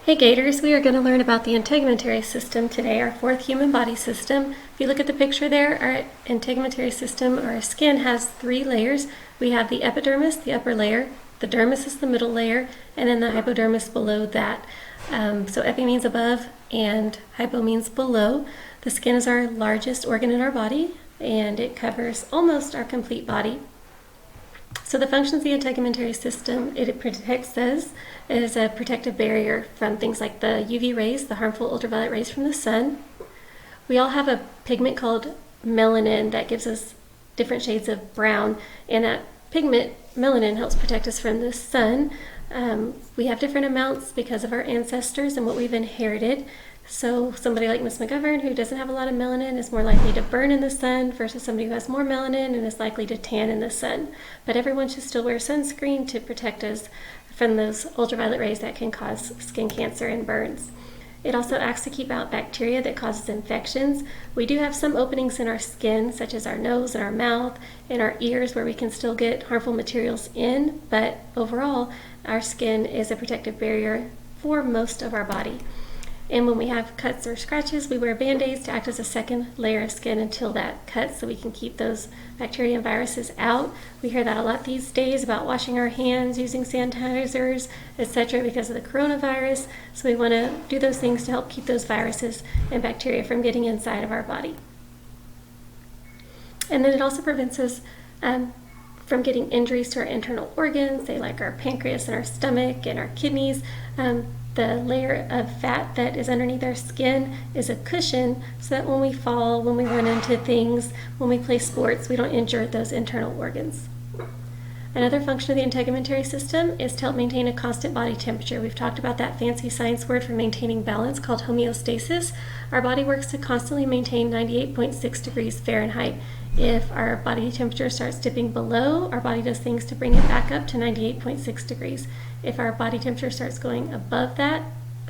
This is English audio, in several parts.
Hey Gators, we are going to learn about the integumentary system today, our fourth human body system. If you look at the picture there, our integumentary system, our skin has three layers. We have the epidermis, the upper layer, the dermis is the middle layer, and then the hypodermis below that. So epi means above and hypo means below. The skin is our largest organ in our body and it covers almost our complete body. So the functions of the integumentary system, it protects us as a protective barrier from things like the UV rays, the harmful ultraviolet rays from the sun. We all have a pigment called melanin that gives us different shades of brown, and that pigment, melanin, helps protect us from the sun. We have different amounts because of our ancestors and what we've inherited. So somebody like Miss McGovern, who doesn't have a lot of melanin, is more likely to burn in the sun versus somebody who has more melanin and is likely to tan in the sun. But everyone should still wear sunscreen to protect us from those ultraviolet rays that can cause skin cancer and burns. It also acts to keep out bacteria that causes infections. We do have some openings in our skin, such as our nose and our mouth and our ears, where we can still get harmful materials in, but overall, our skin is a protective barrier for most of our body. And when we have cuts or scratches, we wear Band-Aids to act as a second layer of skin until that cuts, so we can keep those bacteria and viruses out. We hear that a lot these days about washing our hands, using sanitizers, etc. because of the coronavirus. So we want to do those things to help keep those viruses and bacteria from getting inside of our body. And then it also prevents us from getting injuries to our internal organs, say like our pancreas and our stomach and our kidneys. The layer of fat that is underneath our skin is a cushion so that when we fall, when we run into things, when we play sports, we don't injure those internal organs. Another function of the integumentary system is to help maintain a constant body temperature. We've talked about that fancy science word for maintaining balance called homeostasis. Our body works to constantly maintain 98.6 degrees Fahrenheit. If our body temperature starts dipping below, our body does things to bring it back up to 98.6 degrees. If our body temperature starts going above that,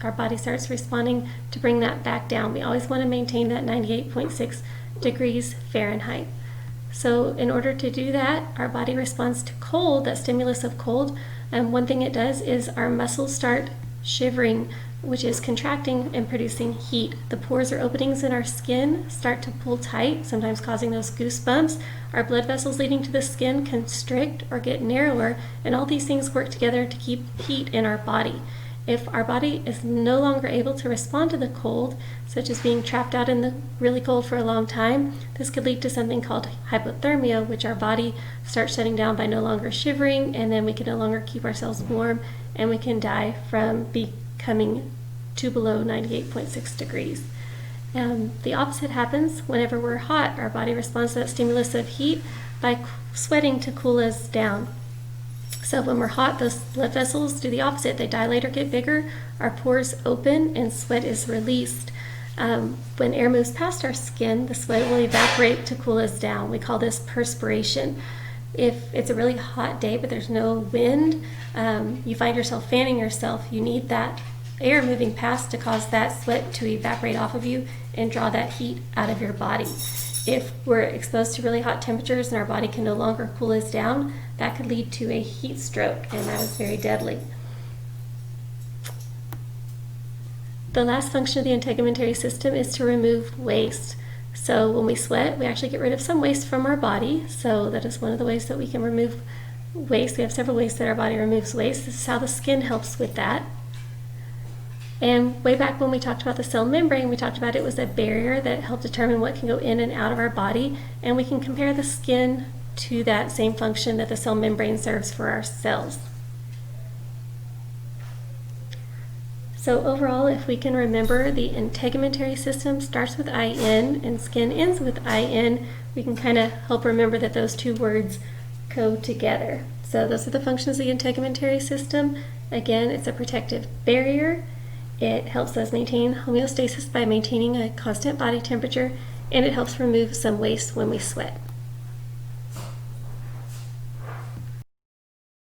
our body starts responding to bring that back down. We always want to maintain that 98.6 degrees Fahrenheit. So in order to do that, our body responds to cold, that stimulus of cold. And one thing it does is our muscles start shivering, which is contracting and producing heat. The pores or openings in our skin start to pull tight, sometimes causing those goosebumps. Our blood vessels leading to the skin constrict or get narrower, and all these things work together to keep heat in our body. If our body is no longer able to respond to the cold, such as being trapped out in the really cold for a long time, this could lead to something called hypothermia, which our body starts shutting down by no longer shivering, and then we can no longer keep ourselves warm, and we can die from becoming to below 98.6 degrees. The opposite happens whenever we're hot. Our body responds to that stimulus of heat by sweating to cool us down. So when we're hot, those blood vessels do the opposite. They dilate or get bigger, our pores open, and sweat is released. When air moves past our skin, the sweat will evaporate to cool us down. We call this perspiration. If it's a really hot day but there's no wind, you find yourself fanning yourself, you need that air moving past to cause that sweat to evaporate off of you and draw that heat out of your body. If we're exposed to really hot temperatures and our body can no longer cool us down, that could lead to a heat stroke, and that is very deadly. The last function of the integumentary system is to remove waste. So when we sweat, we actually get rid of some waste from our body. So that is one of the ways that we can remove waste. We have several ways that our body removes waste. This is how the skin helps with that. And way back when we talked about the cell membrane, we talked about it was a barrier that helped determine what can go in and out of our body. And we can compare the skin to that same function that the cell membrane serves for our cells. So overall, if we can remember, the integumentary system starts with IN and skin ends with IN, we can kind of help remember that those two words go together. So those are the functions of the integumentary system. Again, it's a protective barrier. It helps us maintain homeostasis by maintaining a constant body temperature, and it helps remove some waste when we sweat.